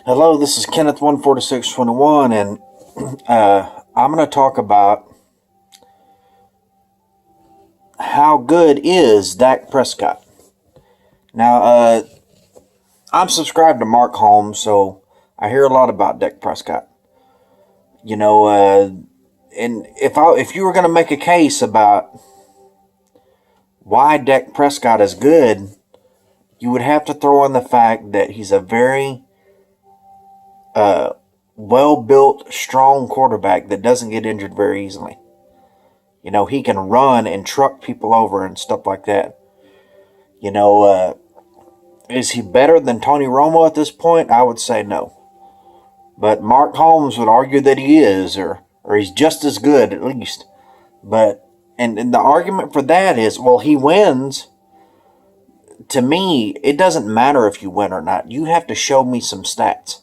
Hello, this is Kenneth 14621, and I'm going to talk about how good is Dak Prescott. Now, I'm subscribed to Mark Holmes, so I hear a lot about Dak Prescott. And if you were going to make a case about why Dak Prescott is good, you would have to throw in the fact that he's a very well-built, strong quarterback that doesn't get injured very easily. He can run and truck people over and stuff like that. Is he better than Tony Romo at this point? I would say no. But Mark Holmes would argue that he is, or he's just as good at least. But and the argument for that is, well, he wins. To me, it doesn't matter if you win or not. You have to show me some stats.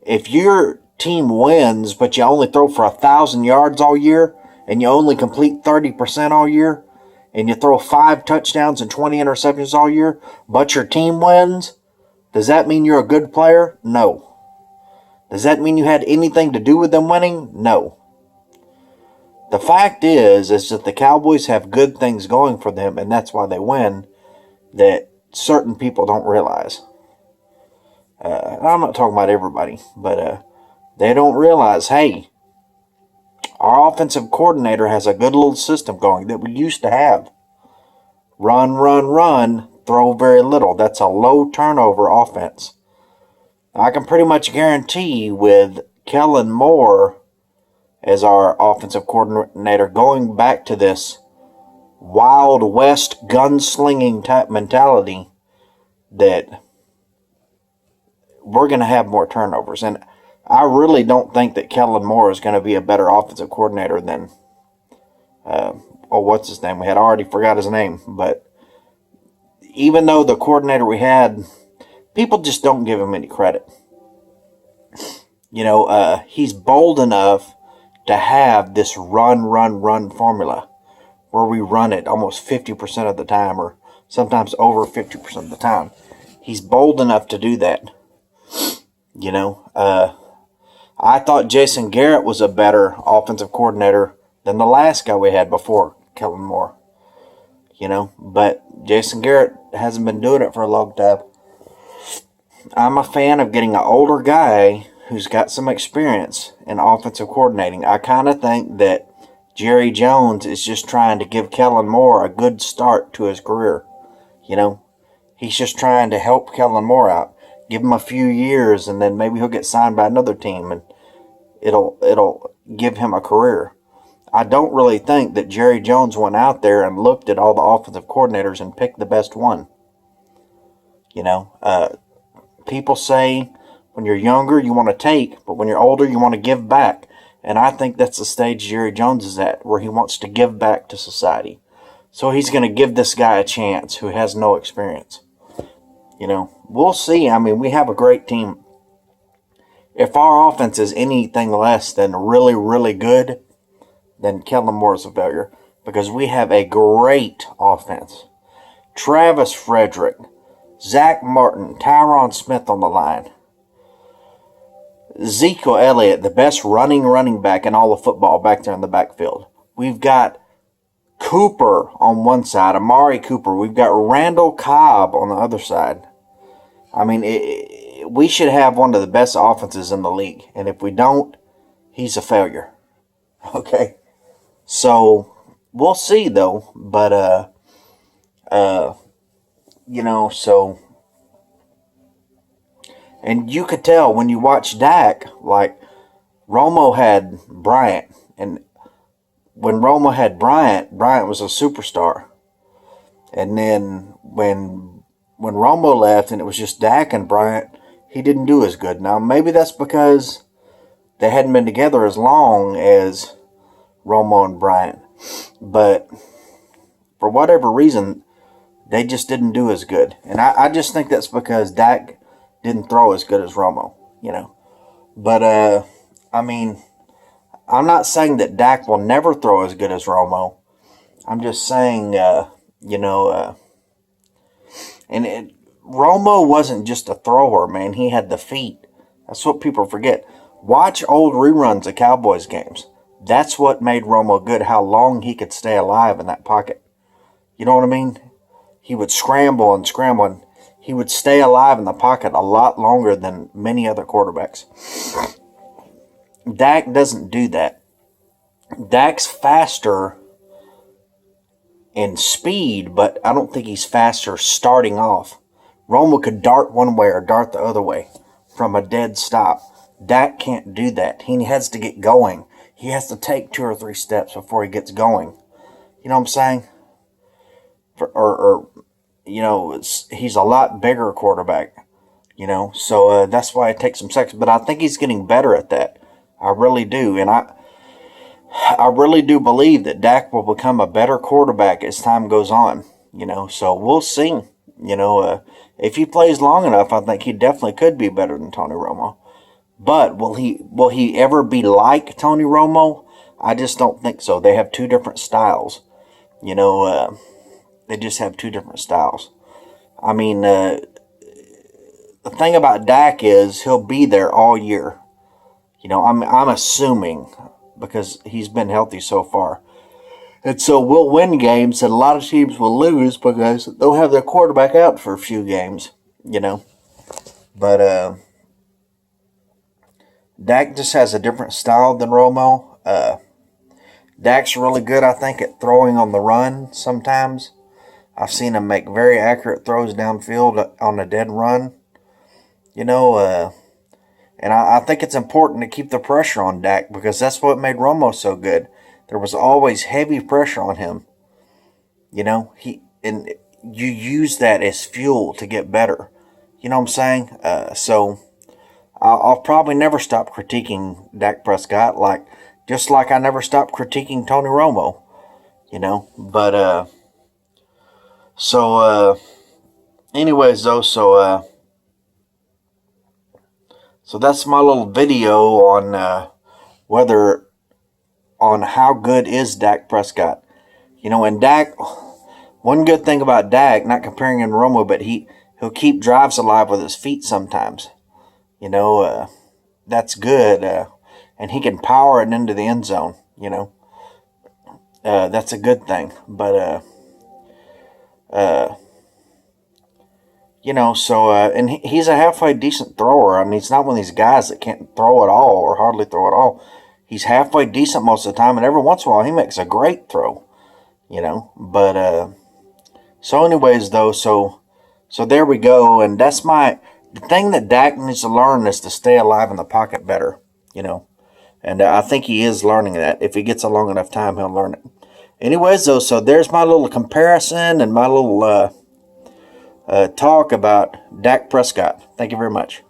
If your team wins, but you only throw for 1,000 yards all year, and you only complete 30% all year, and you throw 5 touchdowns and 20 interceptions all year, but your team wins, does that mean you're a good player? No. Does that mean you had anything to do with them winning? No. The fact is that the Cowboys have good things going for them, and that's why they win, that certain people don't realize. I'm not talking about everybody, but they don't realize, hey, our offensive coordinator has a good little system going that we used to have. Run, run, run, throw very little. That's a low turnover offense. I can pretty much guarantee with Kellen Moore as our offensive coordinator going back to this Wild West gunslinging type mentality that we're going to have more turnovers. And I really don't think that Kellen Moore is going to be a better offensive coordinator than, what's his name? We had already forgot his name. But even though the coordinator we had, people just don't give him any credit. He's bold enough to have this run, run, run formula where we run it almost 50% of the time, or sometimes over 50% of the time. He's bold enough to do that. I thought Jason Garrett was a better offensive coordinator than the last guy we had before Kellen Moore. But Jason Garrett hasn't been doing it for a long time. I'm a fan of getting an older guy who's got some experience in offensive coordinating. I kind of think that Jerry Jones is just trying to give Kellen Moore a good start to his career. He's just trying to help Kellen Moore out. Give him a few years, and then maybe he'll get signed by another team, and it'll give him a career. I don't really think that Jerry Jones went out there and looked at all the offensive coordinators and picked the best one. People say when you're younger you want to take, but when you're older you want to give back. And I think that's the stage Jerry Jones is at, where he wants to give back to society. So he's going to give this guy a chance who has no experience. We'll see. We have a great team. If our offense is anything less than really, really good, then Kellen Moore is a failure, because we have a great offense. Travis Frederick, Zach Martin, Tyron Smith on the line. Ezekiel Elliott, the best running back in all of football, back there in the backfield. We've got Cooper on one side, Amari Cooper. We've got Randall Cobb on the other side. We should have one of the best offenses in the league. And if we don't, he's a failure. Okay? So, we'll see, though. But, and you could tell when you watch Dak, like, Romo had Bryant. And when Romo had Bryant was a superstar. And then when Romo left and it was just Dak and Bryant, he didn't do as good. Now, maybe that's because they hadn't been together as long as Romo and Bryant. But for whatever reason, they just didn't do as good. And I just think that's because Dak didn't throw as good as Romo, But, I'm not saying that Dak will never throw as good as Romo. I'm just saying, Romo wasn't just a thrower, man. He had the feet. That's what people forget. Watch old reruns of Cowboys games. That's what made Romo good, how long he could stay alive in that pocket. You know what I mean? He would scramble and scramble, and he would stay alive in the pocket a lot longer than many other quarterbacks. Dak doesn't do that. Dak's faster in speed, but I don't think he's faster starting off. Romo could dart one way or dart the other way from a dead stop. Dak can't do that. He has to get going. He has to take 2 or 3 steps before he gets going. You know what I'm saying? He's a lot bigger quarterback. So that's why it takes him seconds. But I think he's getting better at that. I really do. And I really do believe that Dak will become a better quarterback as time goes on. So we'll see. If he plays long enough, I think he definitely could be better than Tony Romo. But will he ever be like Tony Romo? I just don't think so. They have 2 different styles. They just have 2 different styles. I mean, the thing about Dak is he'll be there all year. I'm assuming, because he's been healthy so far. And so we'll win games and a lot of teams will lose because they'll have their quarterback out for a few games, But Dak just has a different style than Romo. Dak's really good, I think, at throwing on the run sometimes. I've seen him make very accurate throws downfield on a dead run. And I think it's important to keep the pressure on Dak because that's what made Romo so good. There was always heavy pressure on him. And you use that as fuel to get better. You know what I'm saying? So I'll probably never stop critiquing Dak Prescott, just like I never stopped critiquing Tony Romo. But anyways, though, so that's my little video on on how good is Dak Prescott. And Dak, one good thing about Dak, not comparing him to Romo, but he'll keep drives alive with his feet sometimes. That's good. And he can power it into the end zone, That's a good thing. But, and he's a halfway decent thrower. I mean, he's not one of these guys that can't throw at all or hardly throw at all. He's halfway decent most of the time, and every once in a while he makes a great throw, But, so anyways, though, so there we go. And that's the thing that Dak needs to learn is to stay alive in the pocket better, And I think he is learning that. If he gets a long enough time, he'll learn it. Anyways, though, so there's my little comparison and my little talk about Dak Prescott. Thank you very much.